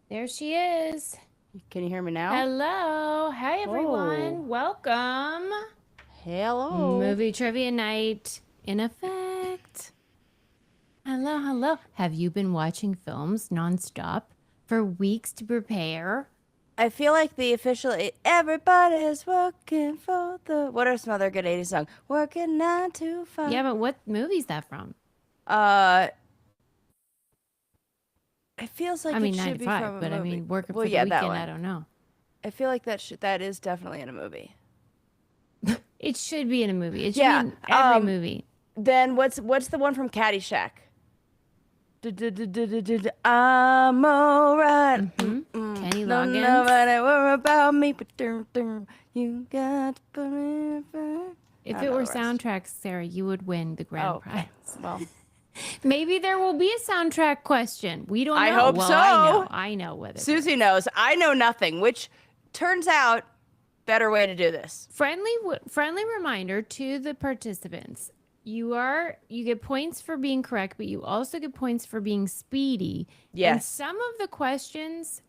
There she is. Can you hear me now? Hello. Hi, Oh, everyone. Welcome. hello. Movie trivia night in effect. Hello, hello. Have you been watching films nonstop for weeks to prepare? I feel like the official everybody's working for the what are some other good 80s songs? Working 9 to 5. Yeah, but what movie's that from? Uh, it feels I like it mean, nine should to be five, from a but I movie. mean, working Well, for the yeah, that weekend, I one. don't know. I feel like that is definitely in a movie. It should be in a movie. It should be Yeah. in every movie. Then what's the one from Caddyshack? I'm alright. Kenny No, Loggins. nobody worry about me, but you got to put me first. I If don't it know were the rest. soundtracks, Sarah, you would win the Oh, grand okay. prize. Well, Maybe there will be a soundtrack question. We don't I know. hope Well, I know. so. I know whether there Susie is. knows. I know nothing, which turns out better way to do this. Friendly reminder to the participants. You get points for being correct, but you also get points for being speedy. And Yes. some of the questions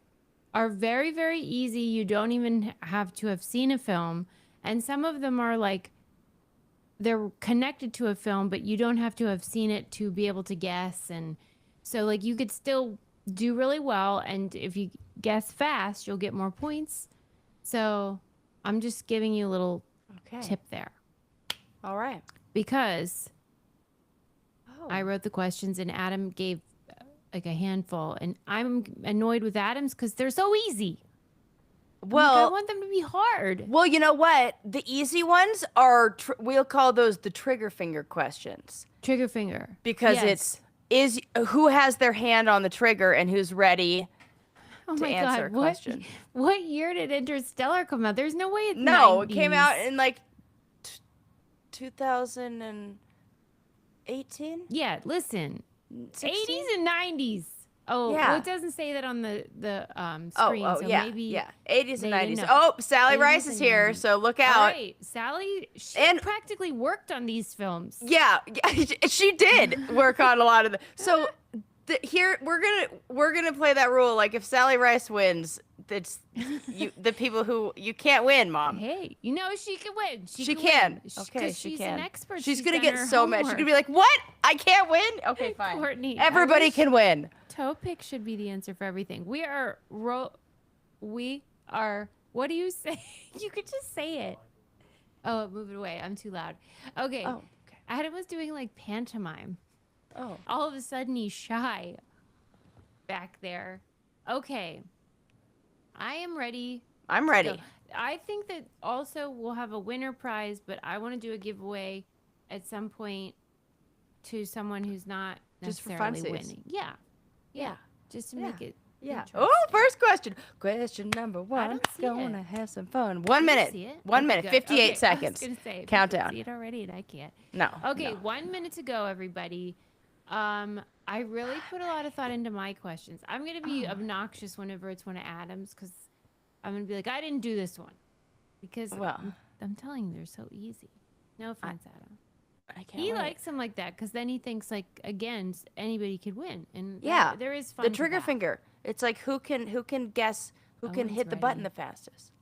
are very, very easy. You don't even have to have seen a film. And some of them are like they're connected to a film, but you don't have to have seen it to be able to guess. And so, like, you could still do really well. And if you guess fast, you'll get more points. So, I'm just giving you a little Okay. tip there All right. because Oh. I wrote the questions and Adam gave like a handful. And I'm annoyed with Adam's because they're so easy. I'm like, I Well, want them to be hard. well, you know what? The easy ones are we'll call those the trigger finger questions Trigger finger. because it's Yes. is who has their hand on the trigger and who's ready Oh to my answer a God. What question. what year did Interstellar come out? There's no way it's No, it came out 90s. in like 2018, Yeah, listen. 80s 16. and 90s. Oh, well, Yeah. it doesn't say that on the Oh, screen, oh, so yeah, maybe yeah. 80s and they didn't 90s. know. Oh, Sally 80s Rice is and here, 90s. so look All out. right, Sally, she And practically worked on these films. yeah, she did work on a lot of the. So here we're gonna play that rule. Like if Sally Rice wins, it's the people who you can't win, Mom. Hey, you know she can win. She She can can. win Okay, because she she's an can. expert. She's She's gonna done get her so mad. She's gonna homework. be like, "What? I can't win." Okay, fine. Courtney, I Everybody wish can win. toe pick should be the answer for everything. We are. What do you say? You could just say it. Oh, move it away. I'm too loud. Okay. Oh, okay. Adam was doing like pantomime. Oh, All of a sudden, he's shy back there. Okay. I am ready I'm to go. ready. I think that also we'll have a winner prize, but I want to do a giveaway at some point to someone who's not Just for necessarily funsies. winning. Yeah. Yeah. Yeah. Just to Yeah. make it Yeah. interesting. Oh, first question. Question number one. don't see Gonna it. have some fun. 1 You minute. see it? 1 Okay, minute. good. 58 Okay, I was seconds. gonna say if you can Countdown. see it already, and I can't. No. Okay, No. 1 minute to go, everybody. I really put a lot of thought into my questions. I'm gonna be obnoxious whenever it's one of Adam's because I'm gonna be like, I didn't do this one because Well, I'm telling you, they're so easy. No offense, Adam. I can't He wait. likes them like that because then he thinks like again anybody could win, and Yeah. there is fun. The to trigger that. finger. It's like who can guess who can Owen's hit the button ready. the fastest.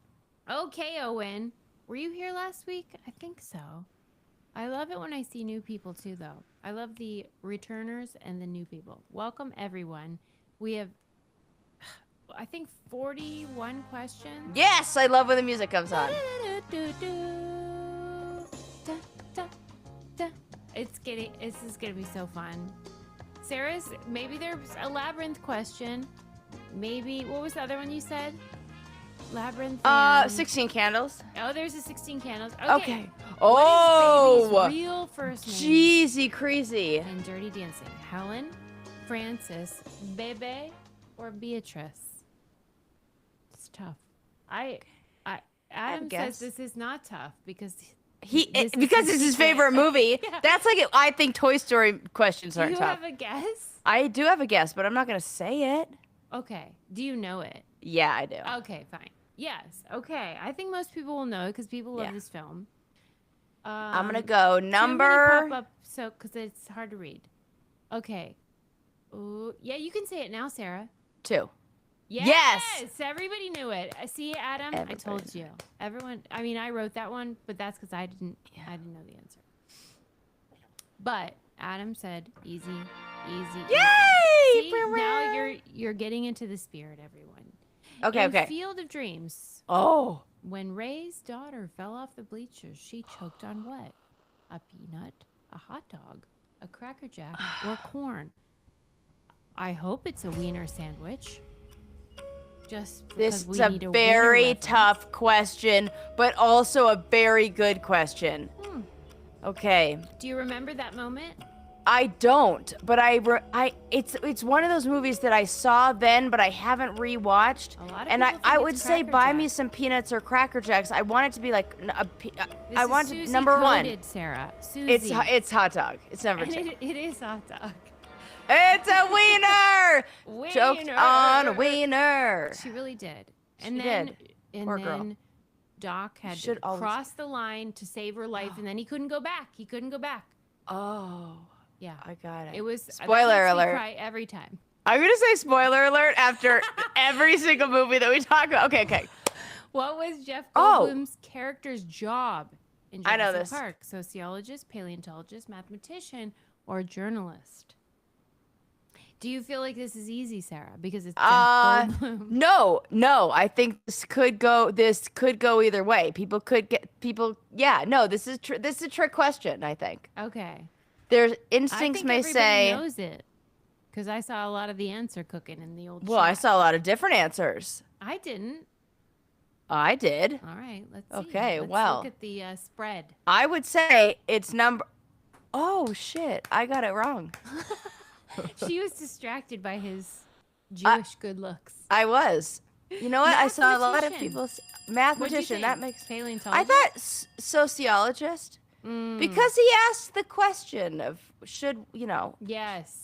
Okay, Owen, were you here last week? I think so. I love it when I see new people too, though. I love the returners and the new people. Welcome, everyone. We have, I think, 41 questions. Yes, I love when the music comes on. This is gonna be so fun. Sarah's, maybe there's a labyrinth question. Maybe, what was the other one you said? Labyrinth. And, 16 candles. oh, there's a 16 candles. Okay. What is Oh, baby's real first name? cheesy crazy. And Dirty Dancing. Helen, Frances, Bebe, or Beatrice? It's tough. Adam guess. says this is not tough because Because it's his favorite movie. Yeah. That's like I think Toy Story questions Do aren't you tough. have a guess? I do have a guess, but I'm not gonna say it. Okay. Do you know it? Yeah, I do. Okay, fine. Yes. Okay. I think most people will know it because people love Yeah. this film. I'm gonna go 2 minute number. pop up so because it's hard to read. Okay. Ooh, yeah, you can say it now, Sarah. 2. Yes! Everybody knew it. See, Adam, I Everybody told you. Everyone. I mean, I wrote that one, but that's because I didn't know the answer. But Adam said, easy, easy. Yay! See, now you're getting into the spirit, everyone. Okay, In okay. Field of Dreams. Oh. When Ray's daughter fell off the bleachers, she choked on what? A peanut, a hot dog, a Cracker Jack, or corn? I hope it's a wiener sandwich. Just because This is a very tough question, but also a very good question. Okay. Do you remember that moment? I don't, but it's one of those movies that I saw then, but I haven't rewatched. A lot of And people think I it's would say Cracker buy Jack. me some peanuts or Cracker Jacks. I want it to be like This I is want Susie number one. coded, Sarah. Susie. It's hot dog. It's never And chicken. it is hot dog. It's a wiener. Wiener. Choked on a wiener. She really did. She And then, did. And Poor then girl. Doc had Should to always- cross the line to save her life, and then he couldn't go back. He couldn't go back. Oh, Yeah. I got it. It was Spoiler that makes me alert. cry every time. I'm gonna say spoiler alert after every single movie that we talk about. Okay. What was Jeff Oh. Goldblum's character's job in I know Jurassic this. Park? Sociologist, paleontologist, mathematician, or journalist? Do you feel like this is easy, Sarah? Because it's Jeff Goldblum. No. I think this could go either way. Yeah, no. This is a trick question. I think Okay. their I instincts think may everybody say. knows it because I saw a lot of the answer cooking in the old. Well, I chat. saw a lot of different answers. I didn't. I did. All right, let's see. Okay, Let's well. look at the spread. I would say it's number. Oh shit! I got it wrong. She was distracted by his Jewish good looks. I was. You know what? I saw a lot of Mathematician. people. What'd you Mathematician. That think? makes. Paleontologist. I thought sociologist Mm, because he asked the question of should yes.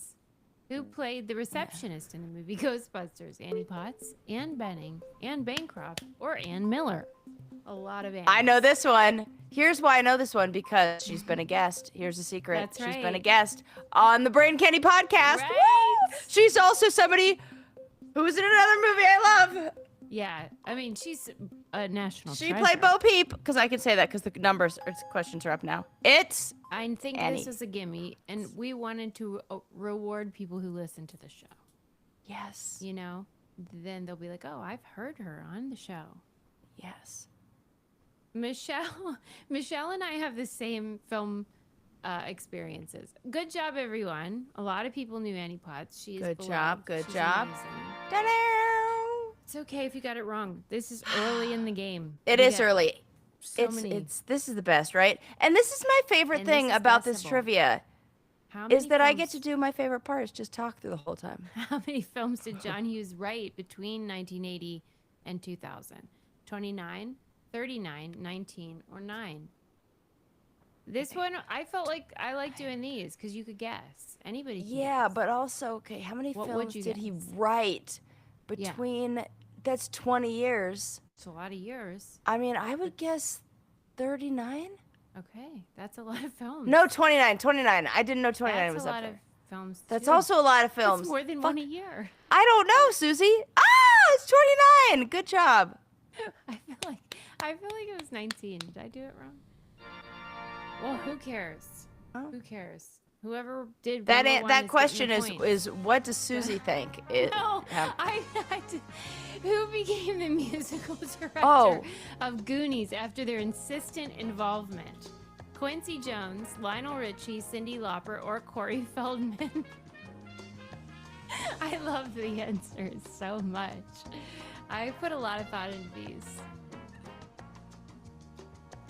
Who played the receptionist in the movie Ghostbusters? Annie Potts, Ann Benning, Ann Bancroft, or Ann Miller? A lot of Anns. I know this one. Here's why I know this one because she's been a guest. Here's a secret. That's She's been a right. guest on the Brain Candy podcast. Right. Woo! She's also somebody who was in another movie I love. Yeah, I mean, she's a national She treasure. played Bo Peep because I can say that because the questions are up now. It's I think Annie. this is a gimme, and we wanted to reward people who listen to the show. yes, You know, then they'll be like, "Oh, I've heard her on the show." yes. Michelle and I have the same film experiences. Good job, everyone. A lot of people knew Annie Potts. She is Good beloved. job, good She's job. amazing. Ta-da! It's okay if you got it wrong. This is early in the game. It We is got early. So many. This is the best, right? And this is my favorite And thing this is about this guessable. trivia How is many that I get to films- do my favorite part is just talk through the whole time. How many films did John Hughes write between 1980 and 2000? 29, 39, 19, or 9? This one, I felt like I like doing these because you could guess. Anybody can Yeah, guess. but also, okay, how many What would films you did he guess? write Yeah. between? That's 20 years. It's a lot of years. I mean, I would guess 39. Okay, that's a lot of films. No, 29. 29. I didn't know 29 that's was a up lot there. of films. That's too. also a lot of That's films. more than Fuck. one a year. I don't know, Susie. It's 29. Good job. I feel like it was 19. Did I do it wrong? Well, who cares? Oh. Who cares? Whoever did That number one that is question getting the is points. what does Susie think? No, How- I did, who became the musical director Oh. of Goonies after their insistent involvement? Quincy Jones, Lionel Richie, Cyndi Lauper, or Corey Feldman? I love the answers so much. I put a lot of thought into these.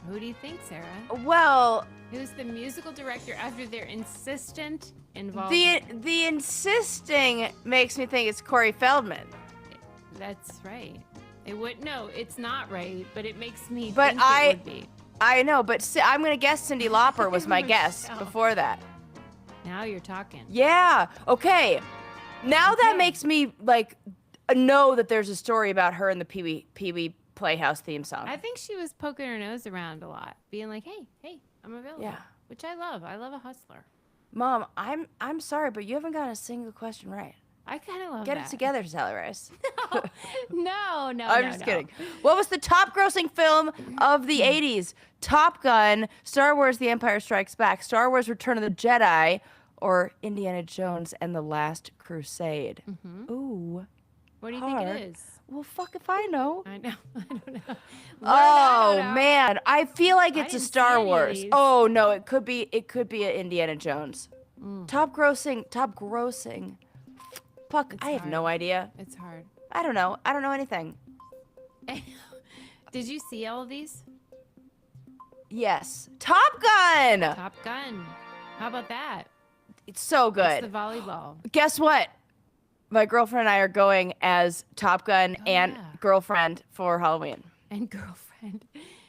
Who do you think, Sarah? Well, Who's the musical director after their insistent involvement? the insisting makes me think it's Corey Feldman. That's right. It would no, it's not right, but it makes me But think I- it would be. I know, but I'm gonna guess Cyndi Lauper was my guess Michelle. before that. Now you're talking. Yeah. Okay. Now that Okay. makes me like know that there's a story about her in the Pee Wee Playhouse theme song. I think she was poking her nose around a lot, being like, "Hey, I'm available." Yeah. Which I love. I love a hustler. Mom, I'm sorry, but you haven't gotten a single question right. I kind of love Get that. it together, Sally Rice. No, I'm just kidding. What was the top grossing film of the 80s? Top Gun, Star Wars The Empire Strikes Back, Star Wars Return of the Jedi, or Indiana Jones and the Last Crusade? Ooh. What do you hard. think it is? Well, fuck if I know. I know. I don't know. Learn, Oh I don't know. man, I feel like I it's a didn't see Star any of Wars. these. Oh no, it could be an Indiana Jones. Top grossing. Fuck, It's I have no hard. idea. It's hard. I don't know. I don't know anything. Did you see all of these? Yes. Top Gun. Top Gun. How about that? It's so good. It's the volleyball. Guess what? My girlfriend and I are going as Top Gun and yeah. girlfriend for Halloween. And girlfriend.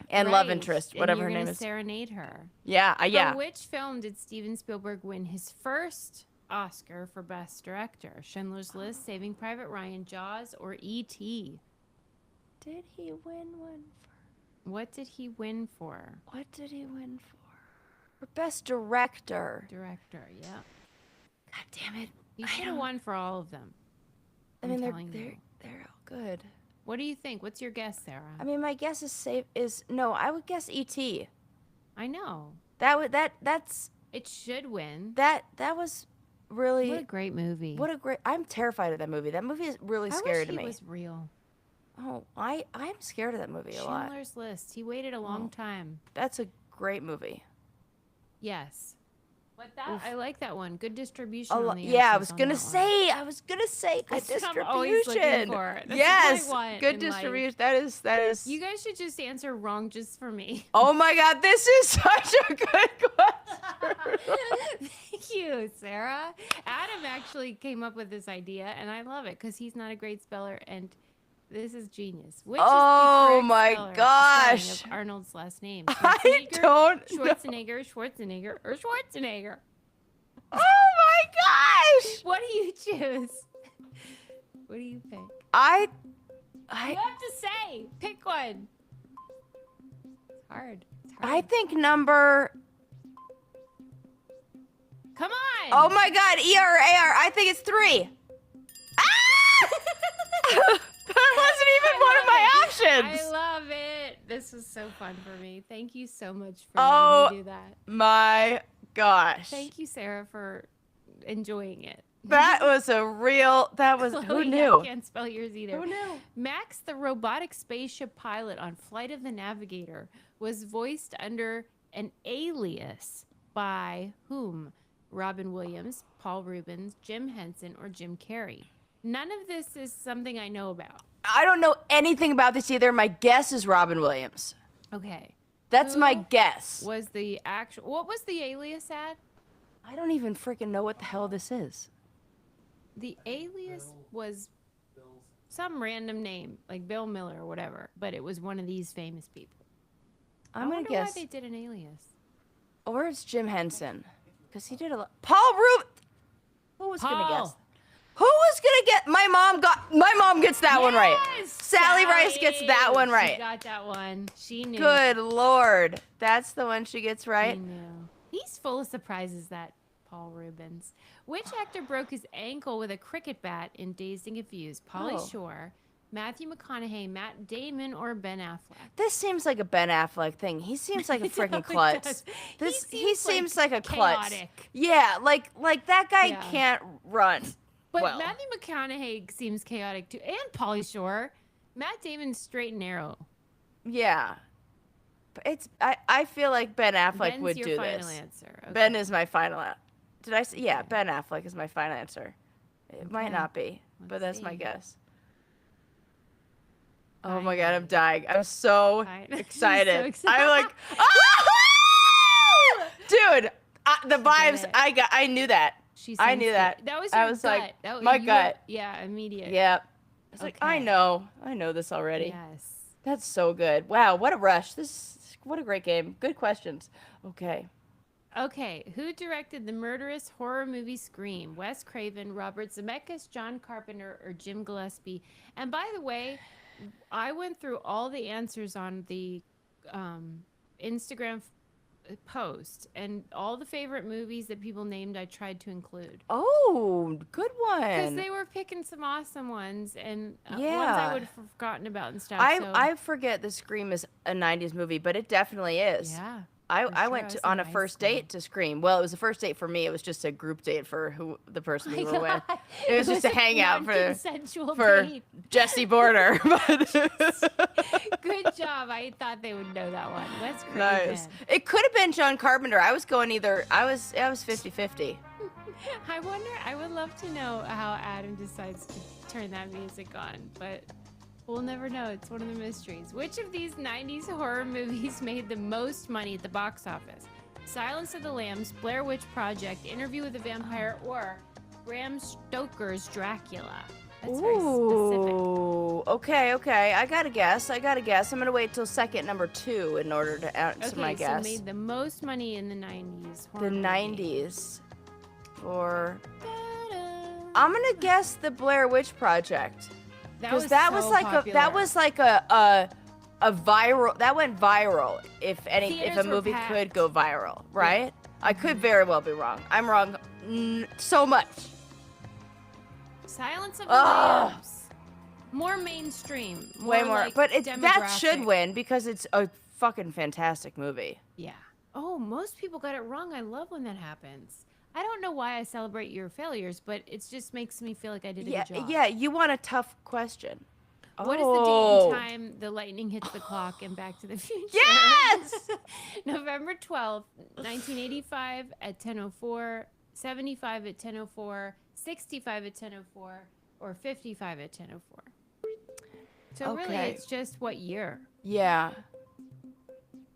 And love Right. interest, And whatever you're her name gonna is. serenade her. Yeah, yeah. For which film did Steven Spielberg win his first Oscar for Best Director? Schindler's List, Saving Private Ryan, Jaws, or E.T.? Did he win one What did he win for? What did he win for? For Best Director. Director, yeah. God damn it. He should have won for all of them. I I'm mean, telling they're you. all good. What do you think? What's your guess, Sarah? I mean, my guess is safe. No, I would guess E.T. I know. That's It should win. that was really What a great movie. I'm terrified of that movie. That movie is really scary I wish to me. It was real. Oh, I'm scared of that movie a lot. Schindler's List. He waited a long time. That's a great movie. Yes. But that I like that one. Good distribution. On the Yeah, I answers was on gonna that one. say good That's what distribution. I'm always looking for. That's what I Yes, want good in distribution. life. That is. You guys should just answer wrong just for me. Oh my God, this is such a good question. Thank you, Sarah. Adam actually came up with this idea, and I love it because he's not a great speller, and this is genius. Which Oh is the my correct gosh. spelling of Arnold's last name? I Schwarzenegger, don't know. Schwarzenegger, or Schwarzenegger? Oh my gosh! What do you choose? What do you pick? I You have to say. Pick one. It's hard. It's hard. I think number. Come on. Oh my God, ER or AR? I think it's 3. Ah! That wasn't even one of my options. I love it. This was so fun for me. Thank you so much for Oh. letting me do that. My gosh. Thank you, Sarah, for enjoying it. That was a real. That was. Who Chloe, knew? I can't spell yours either. Who knew? Max, the robotic spaceship pilot on Flight of the Navigator, was voiced under an alias by whom? Robin Williams, Paul Rubens, Jim Henson, or Jim Carrey? None of this is something I know about. I don't know anything about this either. My guess is Robin Williams. Okay. That's my Who guess. Was the actual... What was the alias at? I don't even freaking know what the hell this is. The alias was some random name, like Bill Miller or whatever, but it was one of these famous people. I'm I gonna wonder guess. why they did an alias. Or it's Jim Henson, because he did a lot. Paul Rubens. Who was gonna Paul. guess? Who was gonna get? My mom gets that one right. Yes! Sally Rice gets that one She right. got that one. She knew. Good Lord, that's the one she gets She right. knew. He's full of surprises, that Paul Rubens. Which actor broke his ankle with a cricket bat in Dazed and Confused? Pauly Oh. Shore, Matthew McConaughey, Matt Damon, or Ben Affleck? This seems like a Ben Affleck thing. He seems like a It freaking does. klutz. He seems like a klutz. chaotic. Yeah, like that guy Yeah. can't run. But well. Matthew McConaughey seems chaotic too, and Pauly Shore. Matt Damon's straight and narrow. Yeah. But I feel like Ben Affleck Ben's would your do final this. answer. Okay. Ben is my final answer. Did I say? Yeah, Okay. Ben Affleck is my final answer. It might Okay. not be, but Let's that's my see. guess. Oh I my God, I'm know. dying. I'm so Fine. You're so excited. excited. I'm like, oh! Dude, the vibes, it. I knew that. She I sensed knew it. that. That was I your was gut. like, That, my you gut. Yeah, immediate. Yeah. It's like, I Okay. know this already. Yes. That's so good. Wow, what a rush. What a great game. Good questions. Okay. Okay, who directed the murderous horror movie Scream? Wes Craven, Robert Zemeckis, John Carpenter, or Jim Gillespie? And by the way, I went through all the answers on the Instagram post, and all the favorite movies that people named, I tried to include. Oh, good Because one. they were picking some awesome ones, and ones I Yeah. would have forgotten about and stuff. I forget the Scream is a 90s movie, but it definitely is. Yeah. I for I sure. went was to, in on a high first school. date to Scream. Well, it was a first date for me. It was just a group date for the person we were with. God. It was just a hangout for non-consensual for date. Jesse Border. Good job. I thought they would know that one. That's crazy. Nice. It could have been John Carpenter. I was going either. I was 50-50. I wonder, I would love to know how Adam decides to turn that music on, but we'll never know. It's one of the mysteries. Which of these 90s horror movies made the most money at the box office? Silence of the Lambs, Blair Witch Project, Interview with a Vampire, or Bram Stoker's Dracula? That's very specific. Ooh. Okay. I gotta guess. I'm gonna wait till second number 2 in order to answer my Okay, guess. so made the most money in the 90s. The horror movie. 90s. Or Ta-da. I'm gonna guess the Blair Witch Project. That That was was so like popular. a viral, that went viral if a Theaters were movie packed. could go viral, right? I could very well be wrong. I'm wrong so much. Silence of the Ugh. Lambs. More mainstream. Way more. like, But that should demographic. win because it's a fucking fantastic movie. Yeah. Oh, most people got it wrong. I love when that happens. I don't know why I celebrate your failures, but it just makes me feel like I did a Yeah, good job. yeah, you want a tough question. What is the date Oh. and time the lightning hits the clock in Back to the Future? Yes! November 12th, 1985 at 10:04, 75 at 10:04, 65 at 10:04, or 55 at 10:04. So really, Okay. it's just what year. Yeah.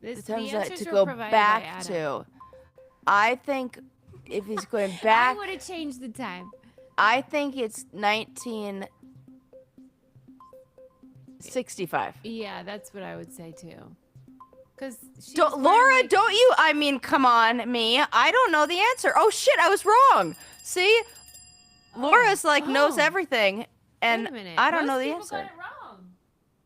The Sometimes answers to were go provided by back Adam. to. I think if he's going I back, would have changed the time. I think it's 1965. Yeah, that's what I would say too. Because Laura, don't you? I mean, come on, me. I don't know the answer. Oh shit, I was wrong. See, Laura's like knows Oh. everything, and Wait a minute. I don't know Most the people answer. got it wrong.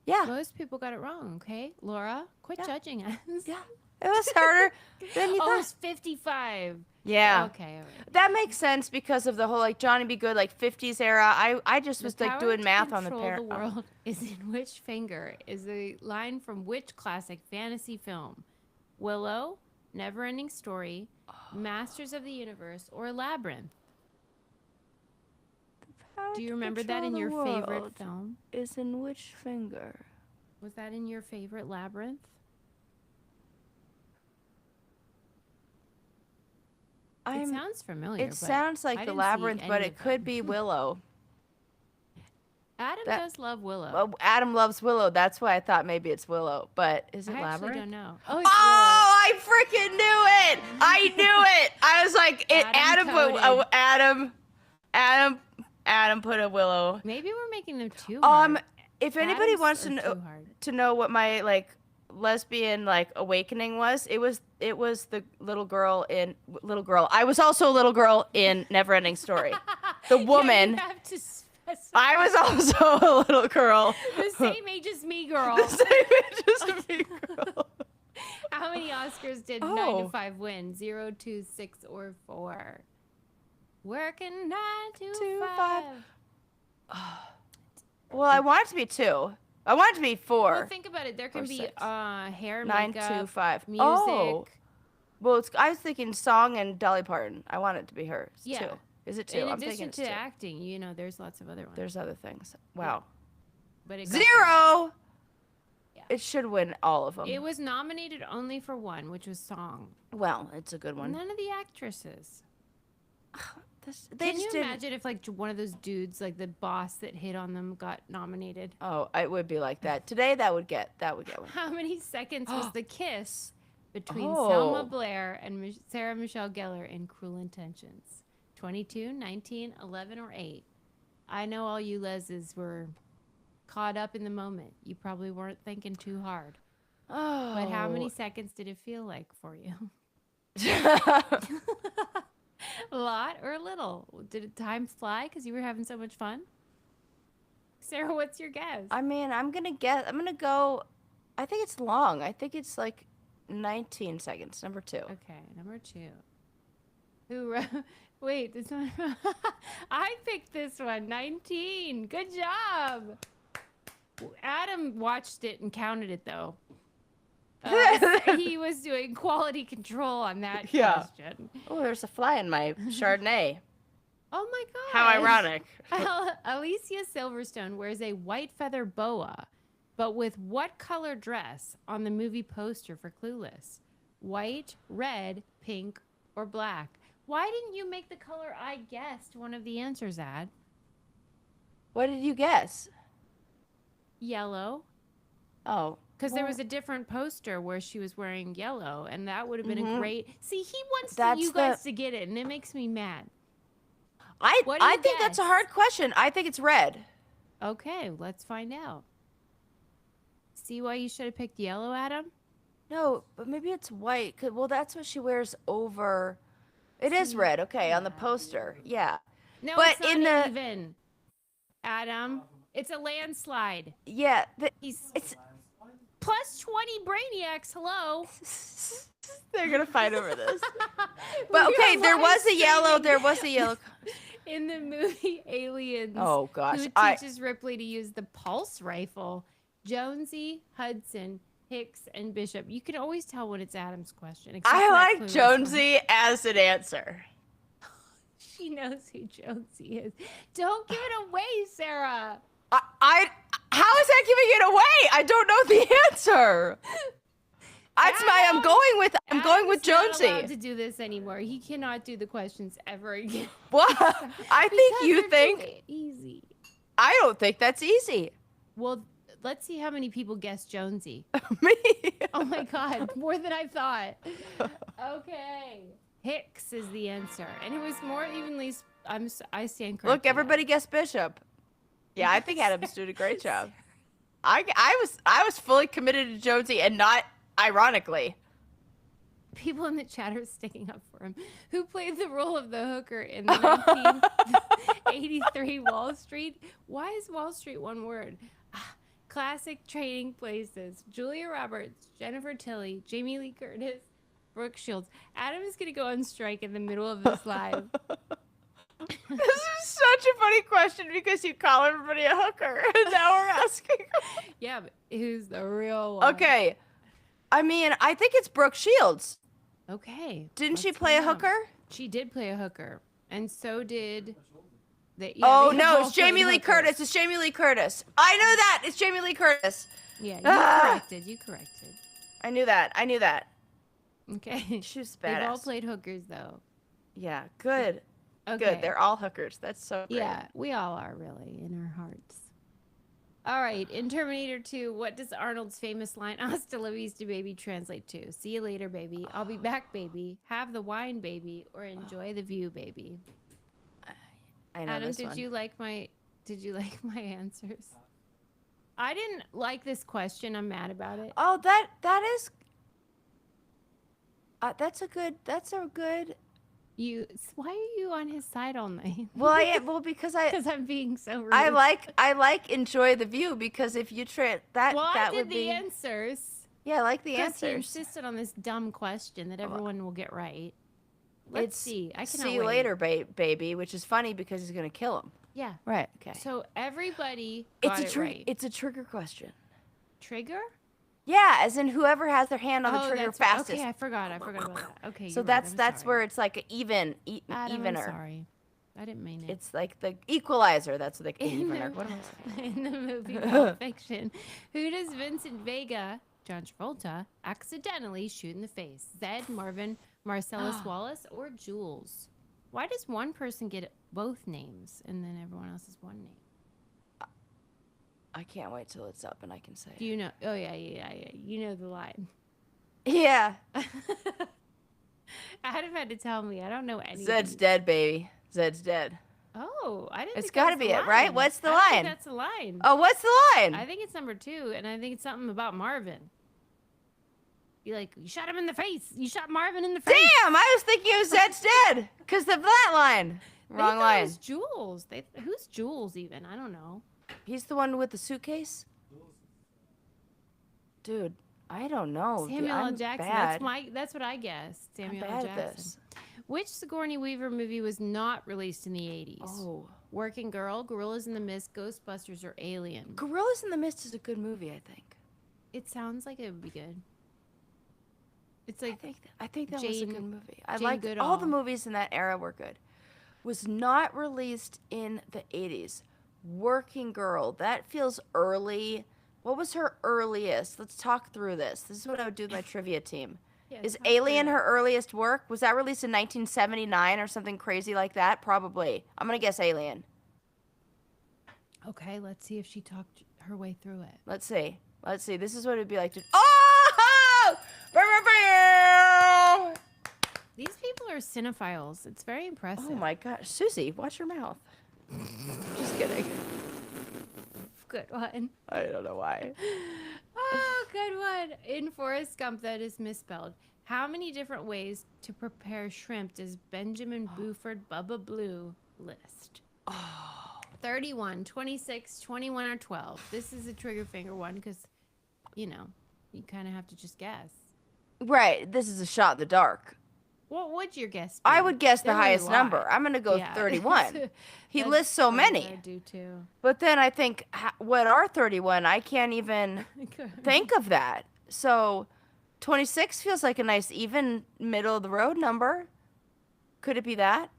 Yeah, Most people got it wrong. Okay, Laura, quit Yeah. judging us. yeah, it was harder than you Oh, thought. it's 55. Yeah. Okay. All right. That makes sense because of the whole like Johnny Be Good like 50s era. I just was The like power doing to math on the control parent. The world is in which finger is a line from which classic fantasy film? Willow, Neverending Story, Masters of the Universe, or Labyrinth? Do you remember that in your favorite film? Is in which finger? Was that in your favorite Labyrinth? It sounds familiar. It but sounds I like the didn't see Labyrinth, but any it of could them. be Willow. Adam that- does love Willow. Well, Adam loves Willow. That's why I thought maybe it's Willow. But is it I Labyrinth? actually don't know. Oh, it's I freaking knew it! I knew it! I was like, Adam put a Willow. Willow. Maybe we're making them too hard. If anybody Adams wants are too hard. to know what my like lesbian like awakening was, it was the little girl. I was also a little girl in Neverending Story. The Yeah, woman. you have to specify. I was also a little girl. The same age as me, girl. The same age as me, girl. How many Oscars did 9 Oh. to 5 win? 0, 2, 6, or 4? Working 9 to 5. Well, I want it to be 2. I want it to be 4. Well, think about it. There can or be 6. hair, 9 makeup, to 5. music. Oh. Well, I was thinking song and Dolly Parton. I want it to be hers Yeah. too. Is it 2? In I'm addition thinking it's to 2. acting, there's lots of other ones. There's other things. Wow. But it got 0. Yeah. It should win all of them. It was nominated only for one, which was song. Well, it's a good one. None of the actresses. They Can you just didn't. imagine if like one of those dudes, like the boss that hit on them, got nominated? Oh, it would be like that. Today that would get one. How many seconds was the kiss between Oh. Selma Blair and Sarah Michelle Gellar in Cruel Intentions? 22, 19, 11, or 8? I know all you leses were caught up in the moment. You probably weren't thinking too hard. Oh. But how many seconds did it feel like for you? A lot or a little? Did time fly because you were having so much fun? Sarah, what's your guess? I mean, I'm gonna go. I think it's long. I think it's like 19 seconds. Number 2. Okay, number 2. Who wrote? Wait, this one. I picked this one. 19. Good job. Adam watched it and counted it though. He was doing quality control on that question. Oh, there's a fly in my Chardonnay. Oh my god. How ironic. Alicia Silverstone wears a white feather boa, but with what color dress on the movie poster for Clueless? White, red, pink, or black? Why didn't you make the color I guessed one of the answers at? What did you guess? Yellow. Oh. Because there was a different poster where she was wearing yellow, and that would have been a great... See, he wants you guys to get it, and it makes me mad. I think that's a hard question. I think it's red. Okay, let's find out. See why you should have picked yellow, Adam? No, but maybe it's white. Well, that's what she wears over... It is red, okay, on the poster. Yeah. No, but it's not even, Adam. It's a landslide. Yeah. It's plus 20 brainiacs. Hello. They're going to fight over this. But, okay, there was a yellow. In the movie Aliens. Oh, gosh. Who teaches Ripley to use the pulse rifle? Jonesy, Hudson, Hicks, and Bishop. You can always tell when it's Adam's question. I like Jonesy as an answer. She knows who Jonesy is. Don't give it away, Sarah. How is that giving it away? I don't know the answer. That's why I'm going with Jonesy. Not allowed to do this anymore. He cannot do the questions ever again. What? I think you think easy. I don't think that's easy. Well, let's see how many people guess Jonesy. Me. Oh my God, more than I thought. Okay, Hicks is the answer, and it was more evenly. I stand corrected. Look, everybody guessed Bishop. Yeah, I think Adam's doing a great job. I was fully committed to Jonesy, and not ironically. People in the chat are sticking up for him. Who played the role of the hooker in the 1983 Wall Street? Why is Wall Street one word? Classic Trading Places. Julia Roberts, Jennifer Tilly, Jamie Lee Curtis, Brooke Shields. Adam is going to go on strike in the middle of this live. This is such a funny question because you call everybody a hooker. And now we're asking. Yeah, but who's the real one? Okay. I mean, I think it's Brooke Shields. Okay. Didn't she play a hooker? She did play a hooker. And so did... no, it's Jamie Lee Curtis. It's Jamie Lee Curtis. I know that. It's Jamie Lee Curtis. Yeah, you corrected. I knew that. Okay. She's badass. They've all played hookers, though. Yeah, good. Okay. Good. They're all hookers. That's so great. Yeah, we all are, really, in our hearts. All right, in Terminator 2, what does Arnold's famous line, "Hasta la vista, baby," translate to? See you later, baby. I'll be back, baby. Have the wine, baby. Or enjoy the view, baby. I know Adam, this one. did you like my answers? I didn't like this question. I'm mad about it. Oh, that is. That's a good. Why are you on his side all night? Well, because I'm being so rude. I like enjoy the view because if you that well, that I did would the be answers. Yeah, I like the He answers. insisted on this dumb question that everyone will get right. Let's see. I cannot see you wait. later, baby, which is funny because he's gonna kill him. Yeah. Right. Okay. So everybody got it right. It's a trigger question. Trigger? Yeah, as in whoever has their hand on the trigger fastest. Okay, I forgot about that. Okay. So that's where it's like an Adam, evener. I'm sorry. I didn't mean it. It's like the equalizer. That's the evener. What am I saying? In the movie Pulp Fiction, who does Vincent Vega, John Travolta, accidentally shoot in the face? Zed, Marvin, Marcellus Wallace, or Jules? Why does one person get both names and then everyone else is one name? I can't wait till it's up and I can say. Do you know? Oh, yeah. You know the line. Yeah. Adam had to tell me. I don't know anything. Zed's dead, baby. Zed's dead. Oh, I didn't. It's got to be it, right? What's the line? Think that's the line. Oh, what's the line? I think it's number 2, and I think it's something about Marvin. You shot him in the face. You shot Marvin in the face. Damn, I was thinking it was Zed's dead because of that line. Wrong line. It was Jules. Who's Jules even? I don't know. He's the one with the suitcase? Dude. I don't know. Samuel L. I'm Jackson. bad. That's what I guessed. I'm Samuel L. bad at Jackson. this. Which Sigourney Weaver movie was not released in the 80s? Oh. Working Girl, Gorillas in the Mist, Ghostbusters, or Alien? Gorillas in the Mist is a good movie, I think. It sounds like it would be good. It's like I think that was a Jane- good movie. I Jane liked all Goodall. the movies in that era were good. Was not released in the 80s. Working Girl. That feels early. What was her earliest? Let's talk through this. This is what I would do with my trivia team. Yeah, Is talk through Alien it. her earliest work? Was that released in 1979 or something crazy like that? Probably. I'm going to guess Alien. Okay, let's see if she talked her way through it. Let's see. Let's see. This is what it'd be like to. Oh! These people are cinephiles. It's very impressive. Oh my gosh. Susie, watch your mouth. Just kidding. Good one. I don't know why. Oh, good one. In Forrest Gump, that is misspelled. How many different ways to prepare shrimp does Benjamin Buford Bubba Blue list? 31, 26, 21, or 12. This is a trigger finger one because, you kind of have to just guess. Right. This is a shot in the dark. What would your guess be? I would guess the They're really highest number. wide. I'm going to go Yeah. 31. He That's lists so what many. I do too. But then I think, what are 31? I can't even think of that. So 26 feels like a nice, even, middle of the road number. Could it be that?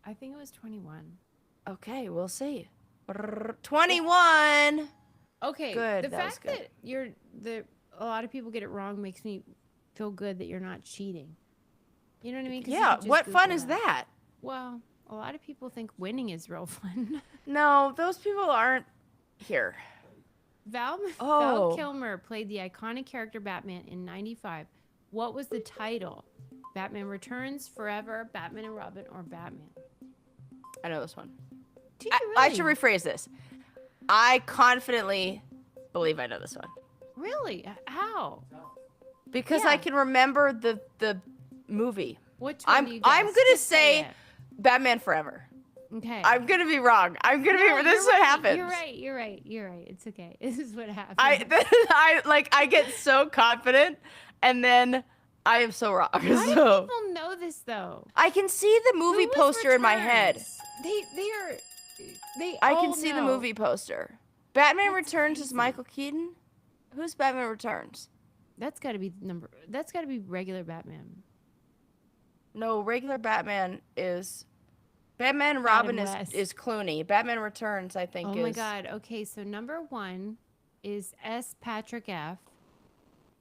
I think it was 21. Okay, we'll see. 21. Okay. Good, The that was fact good. that a lot of people get it wrong makes me feel good that you're not cheating. You know what I mean? 'Cause you Yeah, could just what fun Google is that? Well, a lot of people think winning is real fun. No, those people aren't here. Val Oh. Kilmer played the iconic character Batman in 95. What was the title? Batman Returns, Forever, Batman and Robin, or Batman? I know this one. Do you I really? should rephrase this. I confidently believe I know this one. Really? How? Because Yeah. I can remember the movie. Which one I'm do you guess? gonna Just say it. Batman Forever. Okay. I'm gonna be wrong. I'm gonna No, be. This is you're what right, happens. You're right. It's okay. This is what happens. I get so confident, and then I am so wrong. How do So people know this though? I can see the movie Who was poster in my head. Returns? They I all can see the know. movie poster. Batman That's Returns is crazy. Michael Keaton. Who's Batman Returns? That's got to be regular Batman. No, regular Batman is Batman and Robin West. is Clooney. Batman Returns, I think, Oh is my God. Okay, so number 1 is S. Patrick F.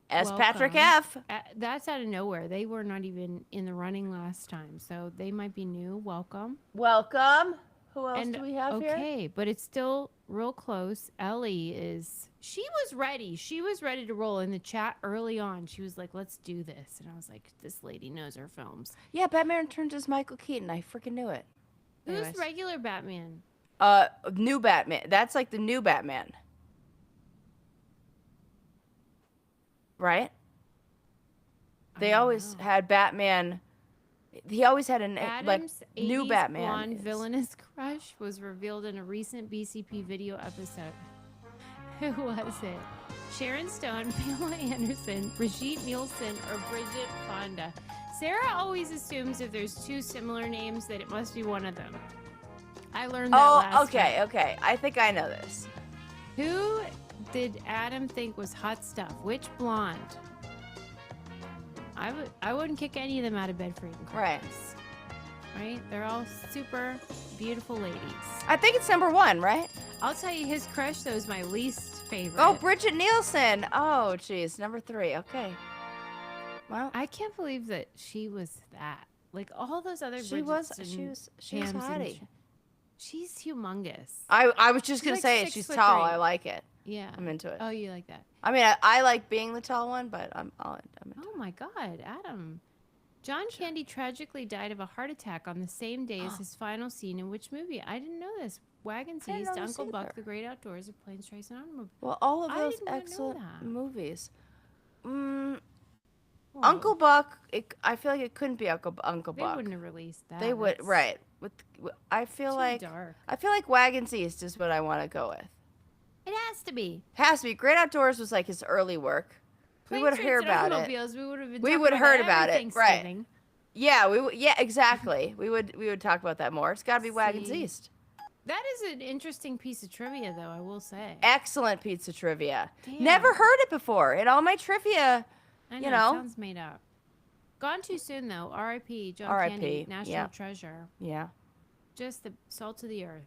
S. Patrick Welcome. F. That's out of nowhere. They were not even in the running last time, so they might be new. Welcome. Welcome. Who else And do we have here? okay, but it's still real close. Ellie she was ready. She was ready to roll in the chat early on. She was like, let's do this. And I was like, this lady knows her films. Yeah, Batman Returns is Michael Keaton. I freaking knew it. Who's Anyways. regular Batman? New Batman. That's like the new Batman. Right? They I don't always know. had Batman. He always had an like Adam's new 80s Batman. blonde is- villainous crush was revealed in a recent BCP video episode. Who was it? Sharon Stone, Pamela Anderson, Brigitte Nielsen, or Bridget Fonda? Sarah always assumes if there's two similar names that it must be one of them. I learned that last okay, time. okay. I think I know this. Who did Adam think was hot stuff? Which blonde? I wouldn't kick any of them out of bed for eating Right. crackers. Right? They're all super beautiful ladies. I think it's number 1, right? I'll tell you, his crush though is my least favorite. Oh, Bridget Nielsen. Oh, jeez, number 3. Okay. Well, I can't believe that she was that. Like all those other she was Bridgets and she was Pams and hottie. she's humongous. I was just She's gonna like say it. 6 She's foot tall. 3. I like it. Yeah. I'm into it. Oh, you like that? I mean, I like being the tall one, but I'm into Oh my God, Adam. John Candy tragically died of a heart attack on the same day as his final scene in which movie? I didn't know this. Wagon I didn't Seas, know to this Uncle Buck, either. The Great Outdoors, of Planes, Trains, and Automobiles. Well, all of I those didn't even know excellent that. movies. Oh, Uncle Buck. I feel like it couldn't be Uncle They Buck. wouldn't have released that. They would, That's right? I feel too like dark. I feel like Wagons East is what I want to go with. It has to be. Has to be. Great Outdoors was like his early work. We Planes, would trains, hear and about it. automobiles. We would have been. We talking would about heard that about every it, right? Thanksgiving. Yeah, yeah, exactly. We would talk about that more. It's got to be Wagons See. East. That is an interesting piece of trivia, though, I will say. Excellent pizza trivia. Damn. Never heard it before. In all my trivia, I you know, know. it sounds made up. Gone too soon, though. R.I.P. John R.I.P., Candy, national yeah. treasure. Yeah. Just the salt of the earth.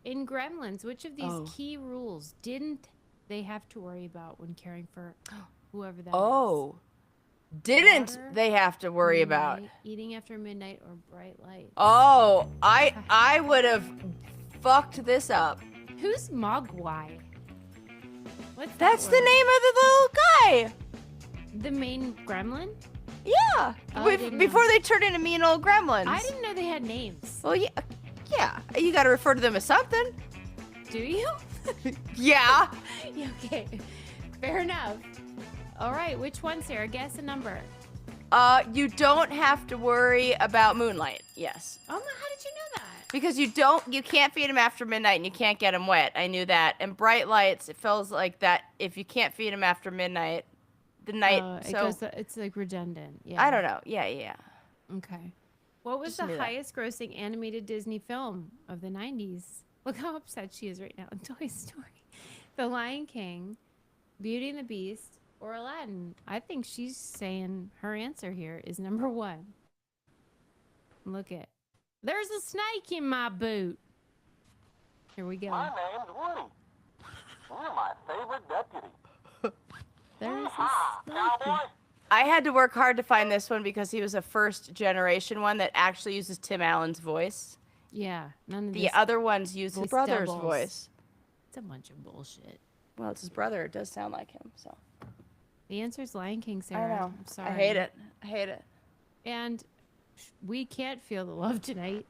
In Gremlins, which of these key rules didn't they have to worry about when caring for whoever that is? Oh. Didn't Water, they have to worry about? moonlight, eating after midnight, or bright light? Oh, I would have fucked this up. Who's Mogwai? What's That's that the word? name of the little guy. The main gremlin? Yeah. Oh, I didn't Before know. they turned into mean old gremlins. I didn't know they had names. Well, yeah. Yeah. You got to refer to them as something. Do you? Yeah. Okay. Fair enough. All right. Which one, Sarah? Guess a number. You don't have to worry about moonlight. Yes. Oh, no. How did you know that? Because you can't feed them after midnight and you can't get them wet. I knew that. And bright lights, it feels like that if you can't feed them after midnight, the night, It's like redundant. Yeah. I don't know. Yeah. Okay. What was Just knew the that. highest grossing animated Disney film of the 90s? Look how upset she is right now. Toy Story, The Lion King, Beauty and the Beast, or Aladdin. I think she's saying her answer here is number 1. Look it. There's a snake in my boot. Here we go. My name's Woody. You're my favorite deputy. There's a Cowboy? snake. I had to work hard to find this one because he was a first generation one that actually uses Tim Allen's voice. Yeah, none of The this. other ones use his This brother's doubles. voice. It's a bunch of bullshit. Well, it's his brother. It does sound like him. So The answer is Lion King, Sarah. I know. I'm sorry. I hate it. I hate it. And we can't feel the love tonight.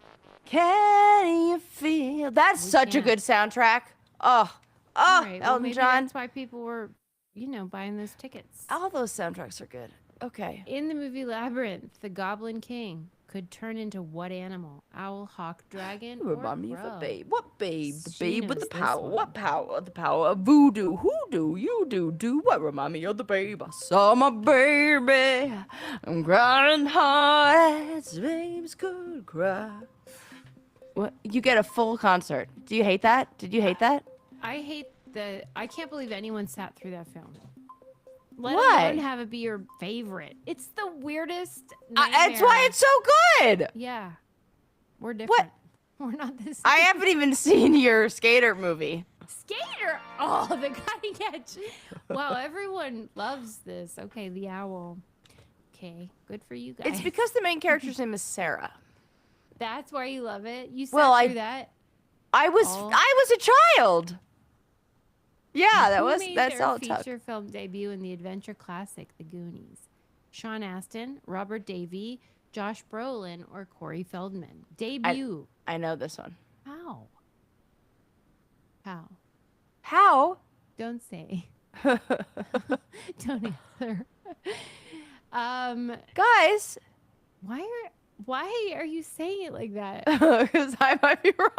Can you feel? That's We such a can't. good soundtrack. Oh, All right, well, Elton maybe John. That's why people were, buying those tickets. All those soundtracks are good. Okay. In the movie Labyrinth, the Goblin King could turn into what animal? Owl, hawk, dragon, You or remind me of a crow? babe. What babe? The She babe with the knows this power. one. What power? The power of voodoo. Hoodoo. You do. What remind me of the babe? I saw my baby. I'm crying hard as babes could cry. What? You get a full concert. Do you hate that? Did you hate that? I can't believe anyone sat through that film. Let Why? alone have it be your favorite. It's the weirdest. That's why it's so good. Yeah, we're different. We're not the same. I haven't even seen your skater movie. Skater. Oh, the cutting edge. Wow, everyone loves this. Okay, the owl. Okay, good for you guys. It's because the main character's name is Sarah. That's why you love it. You sat Well, through that. I was a child. Yeah, Who that's made that's their all it took. feature film debut in the adventure classic The Goonies? Sean Astin, Robert Davey, Josh Brolin, or Corey Feldman? Debut. I know this one. How? How? How? Don't say. Don't answer. Guys, Why are you saying it like that? because I might be wrong.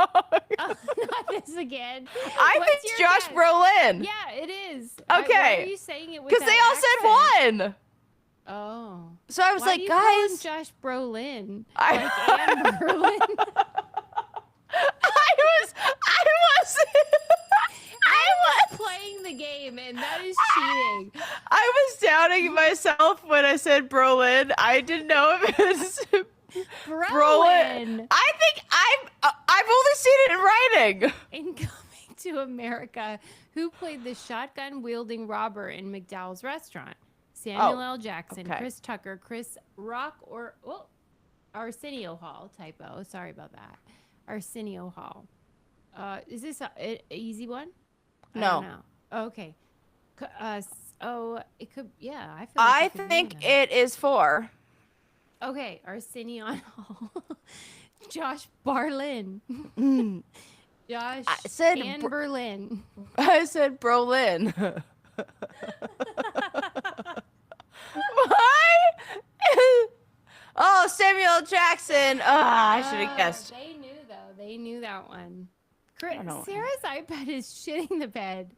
Oh, not this again. I What's think it's your Josh guess? Brolin. Yeah, it is. Okay. Why are you saying it with Because they all that accent? said one. Oh. So I was Why like, do you call him guys. Josh Brolin. I- Like Anne Berlin. I was Playing the game, and that is cheating. I was doubting myself when I said Brolin. I didn't know if it was Brolin. I think I've only seen it in writing. In Coming to America, who played the shotgun-wielding robber in McDowell's restaurant? Samuel L. Jackson, okay. Chris Tucker, Chris Rock, or Arsenio Hall. Typo. Sorry about that. Arsenio Hall. Is this an easy one? I No. don't know. Okay. It could. Yeah, I feel. I Like it could think be that. it is 4. Okay, Arsenio Hall. Josh Barlin. Josh I said Ann Br- Berlin. I said Brolin. Why? Oh, Samuel Jackson. I should have guessed. They knew though. They knew that one. don't know. Sarah's iPad is shitting the bed,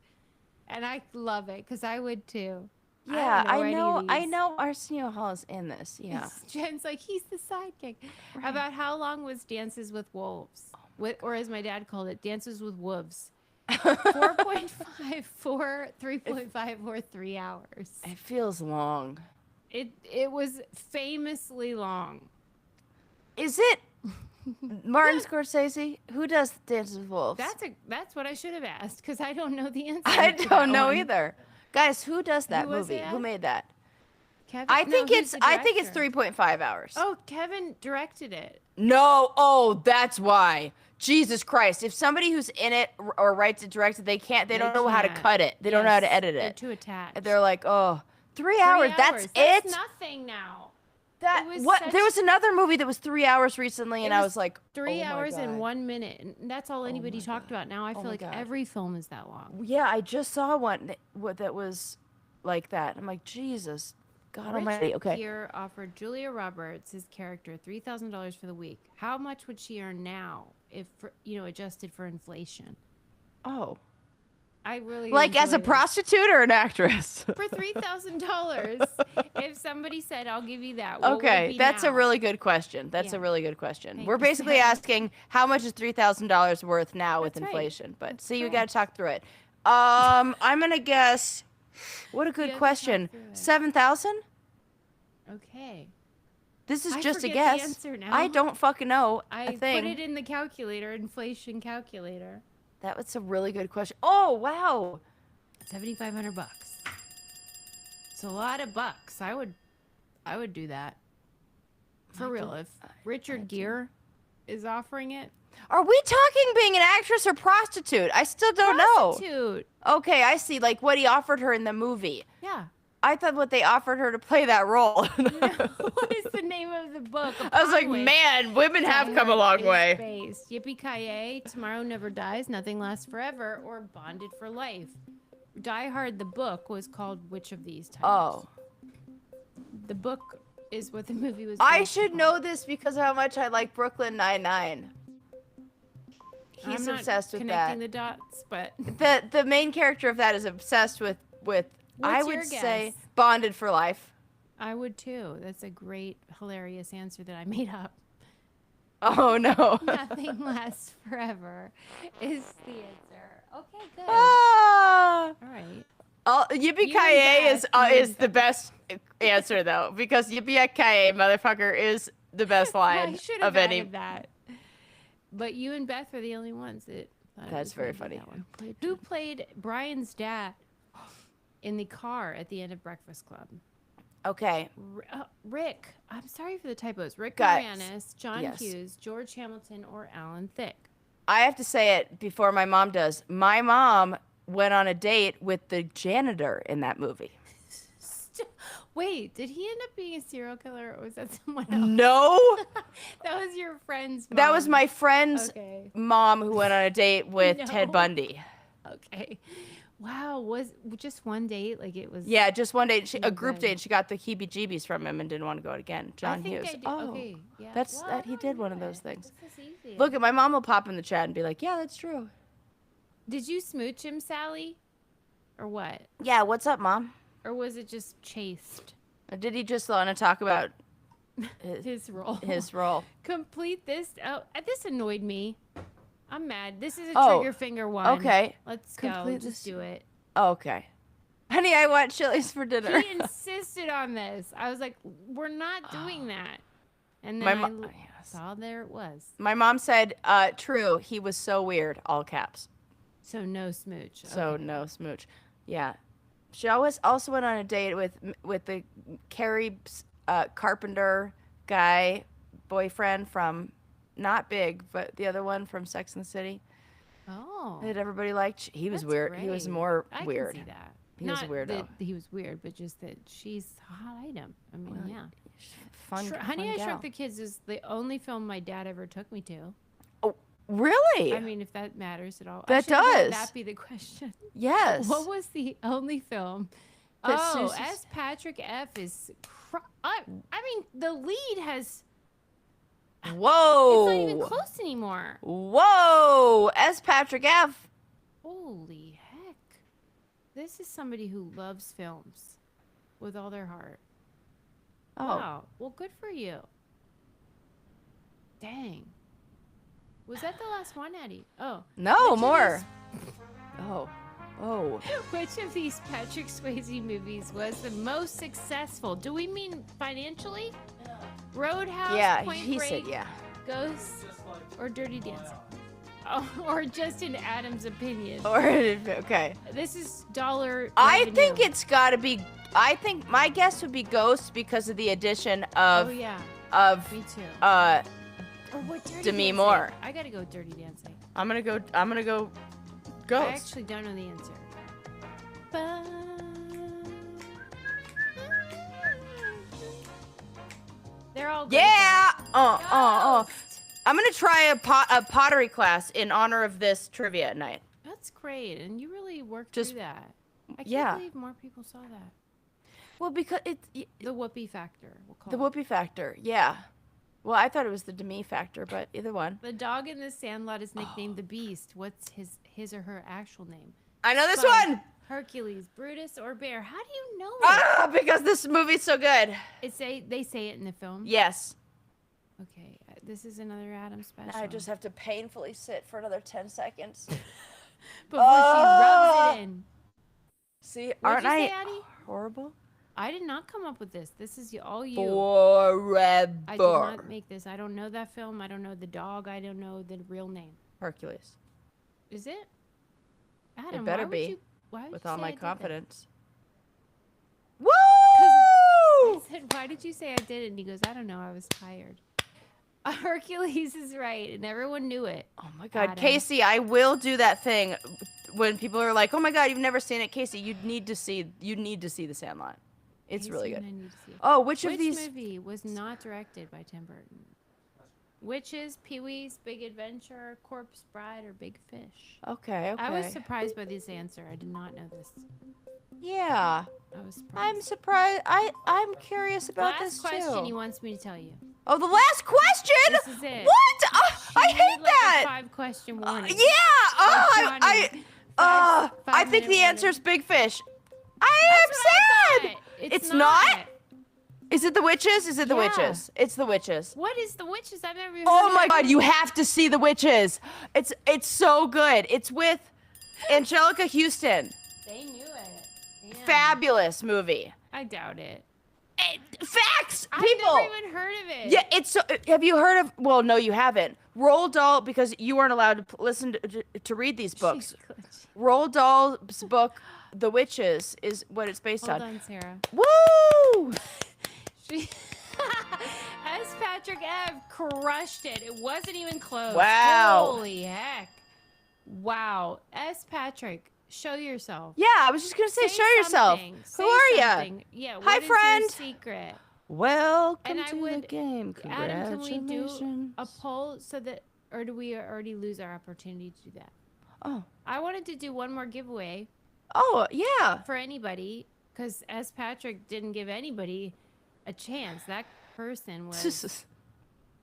and I love it because I would too. Yeah, don't know any of I these. know Arsenio Hall is in this. Yeah. Jen's like, he's the sidekick. About how long was Dances with Wolves? Or as my dad called it, Dances with Wolves. 4.5, 3.5, or 3 hours. It feels long. It was famously long. Is it Martin Scorsese? Who does Dances with Wolves? That's what I should have asked because I don't know the answer. I to that don't know one. either. Guys, who does that Who was movie? it? Who made that? Kevin? I No, think who's the I think it's director? 3.5 hours. Oh, Kevin directed it. No. Oh, that's why. Jesus Christ. If somebody who's in it or writes it, directs it, they don't know how to can't. cut it. They don't know how to Yes, edit They're it. too attached. They're like, oh, 3 3 hours. That's it? nothing now. That It was what? such- There was another movie that was 3 hours recently, and It I was was like, 3 oh my hours and God. 1 minute. And that's all anybody my talked God. about. Now I feel my like God. every film is that long. Yeah, I just saw one that was like that. I'm like, Jesus, God Almighty. Richard Okay. Gere offered Julia Roberts, his character, $3,000 for the week. How much would she earn now if adjusted for inflation? Oh, I really like as a enjoy this. prostitute or an actress? For $3,000, if somebody said, "I'll give you that," what would it Okay, be that's a now? really good question. That's a Yeah. really good question. Thank We're you, basically Sam. asking how much is $3,000 worth now with That's right. inflation. But That's see, we got correct. to talk through it. I'm gonna guess. What a have good to talk question. through it. 7,000? Okay, This is I just a forget the guess. answer now. I don't fucking know I a put thing. it in the calculator, inflation calculator. That was a really good question. Oh wow. $7,500. It's a lot of bucks. I would do that. For real. If Richard Gere is offering it. Are we talking being an actress or prostitute? I still don't know. Prostitute. Okay, I see. Like what he offered her in the movie. Yeah. I thought what they offered her to play that role. What is the name of the book? I was like, upon which man, women have Die come a Hard long is way. Based? Yippee-ki-yay, Tomorrow Never Dies, Nothing Lasts Forever, or Bonded for Life. Die Hard, the book, was called which of these titles? Oh. The book is what the movie was I based should upon. know this because of how much I like Brooklyn Nine-Nine. He's I'm not obsessed with connecting that. the dots, but The main character of that is obsessed with I What's your would say guess? Bonded for Life. I would too. That's a great, hilarious answer that I made up. Oh no. Nothing lasts forever is the answer. Okay, good. Ah! All right. Yippee-ki-yay You is the best answer though, because yippee-ki-yay, motherfucker, is the best I line should of have any. added that. But you and Beth are the only ones that. thought it That's was very maybe funny. that one. Who played Brian's dad in the car at the end of Breakfast Club? Okay. Rick. I'm sorry for the typos. Rick Guys, Moranis, John yes. Hughes, George Hamilton, or Alan Thicke. I have to say it before my mom does. My mom went on a date with the janitor in that movie. Wait, did he end up being a serial killer, or was that someone else? No, That was your friend's mom. that was my friend's Okay. mom who went on a date with No. Ted Bundy. Okay. Wow, was just one date? Like it was. Yeah, just one date, a Oh, group good. date. She got the heebie-jeebies from him and didn't want to go out again. John I think Hughes. I did. Oh, Okay. Yeah. that's Well, that. He no, did one of yeah, those things. This is easy. Look, at my mom will pop in the chat and be like, "Yeah, that's true." Did you smooch him, Sally? Or what? Yeah, what's up, mom? Or was it just chased? Or did he just want to talk about His role. his role? Complete this. Oh, this annoyed me. I'm mad. This is a Oh, trigger finger one. okay. Let's go. Complete Just this- do it. Oh, okay. Honey, I want Chili's for dinner. He insisted on this. I was like, we're not doing that. And My then mo- I yes. saw there it was. My mom said, "True, he was so weird." All caps. So no smooch. So Okay. no smooch. Yeah. She always also went on a date with the Carrie Carpenter guy boyfriend from not Big, but the other one from Sex and the City Oh. that everybody liked. He was That's weird. He was great. more I weird. Can see that. He was a Not weirdo. That he was weird, but just that she's a hot item. I mean, Well, yeah. Fun. Honey, fun I gal. Shrunk the Kids is the only film my dad ever took me to. Oh, really? I mean, if that matters at all. That I should have had does. That be the question. Yes. What was the only film? That Oh, Susie's- S. Patrick F. is. I mean, the lead has. Whoa. It's not even close anymore. Whoa. S. Patrick F. Holy heck! This is somebody who loves films. with all their heart. Oh. Wow. Well, good for you. Dang. Was that the last one, Eddie? Oh. No, Which of more. Oh. Oh. Which of these Patrick Swayze movies was the most successful? Do we mean financially? Roadhouse, Yeah, Point he Break, said yeah. Ghosts, or Dirty Dancing? Oh, or just in Adam's opinion. Or okay. This is dollar. I revenue. think it's got to be. I think my guess would be Ghost because of the addition of Oh yeah, of me too. uh. Or what? Dirty Demi Dancing? Moore. I gotta go Dirty Dancing. I'm gonna go. Ghost. I actually don't know the answer. They're all great Yeah. songs. I'm gonna try a pottery class in honor of this trivia night. That's great, and you really worked Just- through that. I can't yeah. believe more people saw that. Well, because The whoopee factor, we'll call the it. whoopee factor. Yeah. Well, I thought it was the Demi factor, but either one. The dog in the Sandlot is nicknamed the Beast. What's his or her actual name? I know this Spike, one. Hercules, Brutus, or Bear? How do you know it? Ah, because this movie's so good. They say it in the film. Yes. Okay, this is another Adam special. I just have to painfully sit for another 10 seconds. before she rubs it in. See, What'd aren't you say, I Addie? horrible? I did not come up with this. This is all you. Forever. I did not make this. I don't know that film. I don't know the dog. I don't know the real name. Hercules. Is it? Adam, better why would be, you, why would with you all say my I did that? confidence. I Woo! said, why did you say I did it? And he goes, I don't know. I was tired. Hercules is right, and everyone knew it. Oh my God, Adam. Casey, I will do that thing when people are like, "Oh my God, you've never seen it, Casey. You need to see The Sandlot. It's really Casey good." and I need to see it. Oh, which of Which these? movie was not directed by Tim Burton? Witches, Pee-wee's Big Adventure, Corpse Bride, or Big Fish? Okay, okay. I was surprised by this answer. I did not know this. Yeah, I was surprised. I'm surprised. I'm curious about Last this question too. he wants me to tell you. Oh, the last question. This is it. What? I She hate made, like, that. a 5-question warning. Yeah. Oh, Johnny, I five think the minute answer's Big Fish. I That's what I am sad. thought. It's not? Is it the witches? Is it the Yeah. witches? It's the witches. What is the witches? I've never even Oh heard my of God, it. you have to see the witches. It's so good. It's with Angelica Houston. They knew it. Damn. Fabulous movie. I doubt it. Facts, I've people. never even heard of it. Yeah, it's so. Have you heard of? Well, no, you haven't. Roald Dahl, because you weren't allowed to listen to read these books. She's glitchy. Roald Dahl's book, The Witches, is what it's based Hold on. on, Sarah. Woo! She as Patrick Eve crushed it. It wasn't even close. Wow. Holy heck. Wow. S. Patrick, show yourself. Yeah, I was just gonna say, Say show yourself. something. Who Say are you? something. Yeah. Hi, what is friend. your secret? Welcome And I to the would- game. Adam, can we do Congratulations. a poll so that, or do we already lose our opportunity to do that? Oh. I wanted to do one more giveaway Oh, yeah. for anybody because S. Patrick didn't give anybody a chance. That person was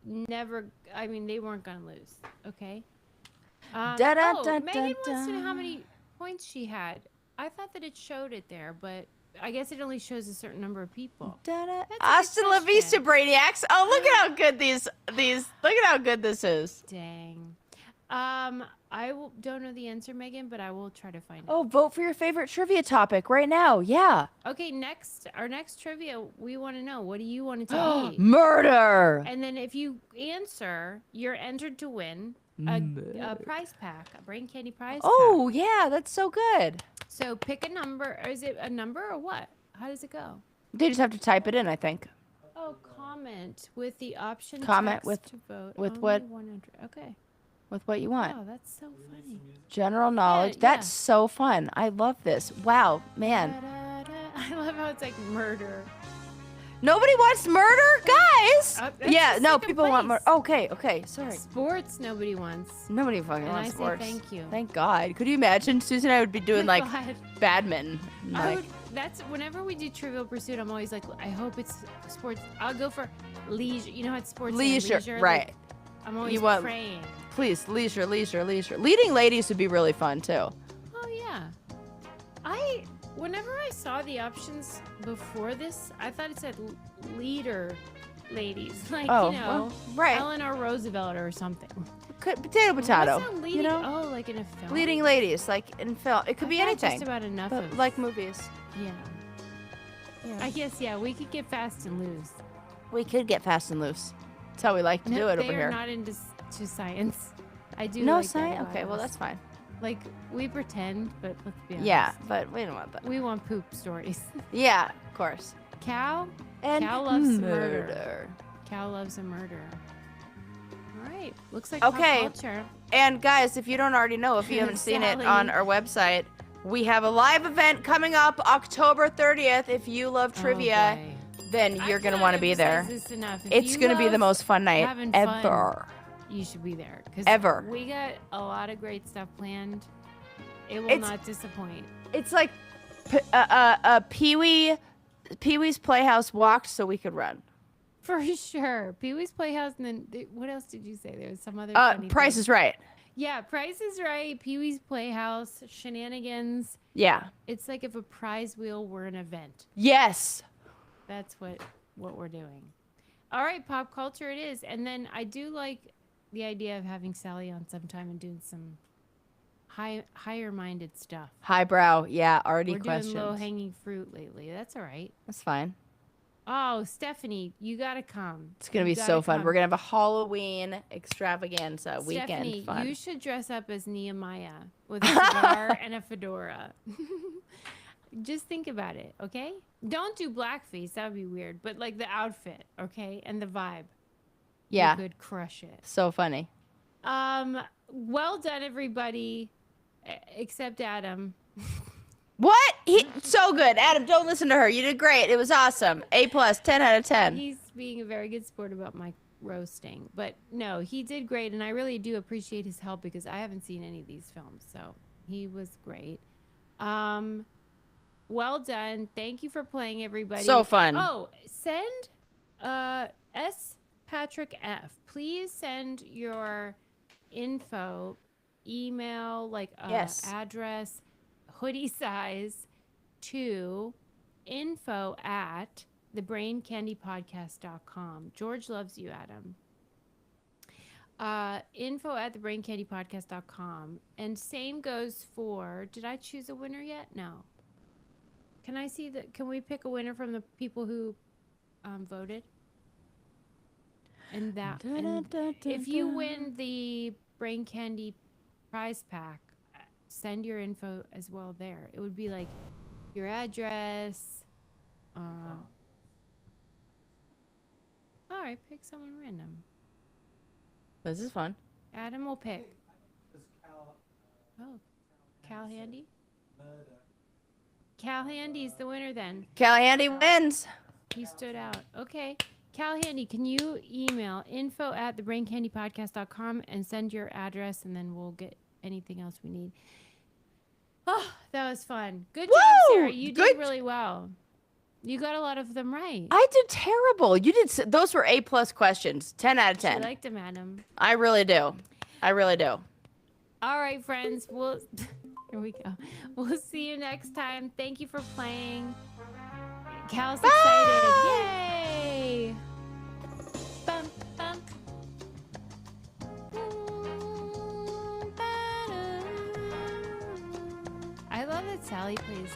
never, I mean, they weren't going to lose. Okay. Da, da, oh, da, Megan da, wants to know da. how many points she had. I thought that it showed it there, but I guess it only shows a certain number of people. Da-da. good Austin La Vista question. Brainiacs. Oh, look at how good these look at how good this is. Dang. Don't know the answer, Megan, but I will try to find it. Oh, vote for your favorite trivia topic right now. Yeah. Okay, our next trivia, we want to know, what do you want it to be? Murder. And then if you answer, you're entered to win a prize pack, a brain candy prize Oh, pack. yeah, that's so good. So pick a number. Or is it a number or what? How does it go? They just have to type it in, I think. Oh, comment with the option Comment text with- to vote. with Only what- 100. Okay. With what you want. Oh, that's so funny. General knowledge. yeah. That's so fun. I love this. Wow, man. Da-da-da. I love how it's like murder. Nobody wants murder, guys. That's Yeah, just no, second people want murder. place. Okay, sorry. Sports, nobody wants. Nobody fucking And wants I say sports. thank you. Thank God. Could you imagine? Susie and I would be doing like God. badminton. I Like, would, that's whenever we do Trivial Pursuit, I'm always like, I hope it's sports. I'll go for leisure. You know how it's sports and leisure, like, right? I'm always You want- praying. Please, leisure. Leading ladies would be really fun too. Oh yeah. I Whenever I saw the options before this, I thought it said leader ladies. Like, Oh, you know, well, right. Eleanor Roosevelt or something. Potato, What's potato. that leading? You know, Oh, like in a film. leading ladies, like in film. It could be I've had anything. Just about enough But of like movies. Yeah. I guess we could get fast and loose. We could get fast and loose. That's how we like to do it they over are here. not into to science. I do. No like that science. about Okay, well us. that's fine. Like we pretend, but let's be honest. Yeah, but we don't want that. We want poop stories. Yeah, of course. Cow. And Cow loves murder. murder. Cow loves a murder. All right. Looks like Okay. pop culture. And guys, if you don't already know, if you haven't seen it Sally. on our website, we have a live event coming up October 30th. If you love trivia, Oh, boy. then you're I going to cannot want to be there. emphasize this enough. If It's you going to be the love most fun night having fun, ever. You should be there. 'Cause Ever. We got a lot of great stuff planned. It will It's- not disappoint. It's like Pee-wee's Playhouse walked so we could run. For sure. Pee Wee's Playhouse, and then what else did you say? There was some other. funny Price thing. is Right. Yeah, Price is Right. Pee Wee's Playhouse, shenanigans. Yeah. It's like if a prize wheel were an event. Yes. That's what we're doing. All right, pop culture it is, and then I do like the idea of having Sally on sometime and doing some higher minded stuff. Highbrow. Yeah. Already We're questions. doing low hanging fruit lately. That's all right. That's fine. Oh, Stephanie, you gotta come. It's going to be so fun. We're going to have a Halloween extravaganza weekend Stephanie, fun. you should dress up as Nehemiah with a cigar and a fedora. Just think about it, okay? Don't do blackface. That would be weird. But like the outfit, okay? And the vibe. Yeah. You could crush it. So funny. Well done, everybody. Except Adam. What? So good. Adam, don't listen to her. You did great. It was awesome. A+, 10 out of 10. He's being a very good sport about my roasting. But no, he did great. And I really do appreciate his help because I haven't seen any of these films. So he was great. Well done. Thank you for playing, everybody. So fun. Oh, send S. Patrick F. Please send your info, email, like Yes. address, hoodie size to info@thebraincandypodcast.com. George loves you, Adam. Info@thebraincandypodcast.com. And same goes for, did I choose a winner yet? No. Can I see can we pick a winner from the people who voted? And that, if you win the Brain Candy prize pack, send your info as well there. It would be like your address. All right, pick someone random. This is fun. Adam will pick. Oh, Cal Handy? Cal Handy's the winner then. Callahandy wins. He stood out. Okay. Cal Handy, can you email info@thebraincandypodcast.com and send your address, and then we'll get anything else we need. Oh, that was fun. Good job, Woo! Sarah. You Good. did really well. You got a lot of them right. I did terrible. You did. Those were A+ questions. 10 out of I 10. liked them, Adam. I really do. I really do. All right, friends. Here we go. We'll see you next time. Thank you for playing. Cal's excited. Yay! Bum, bum. I love that Sally plays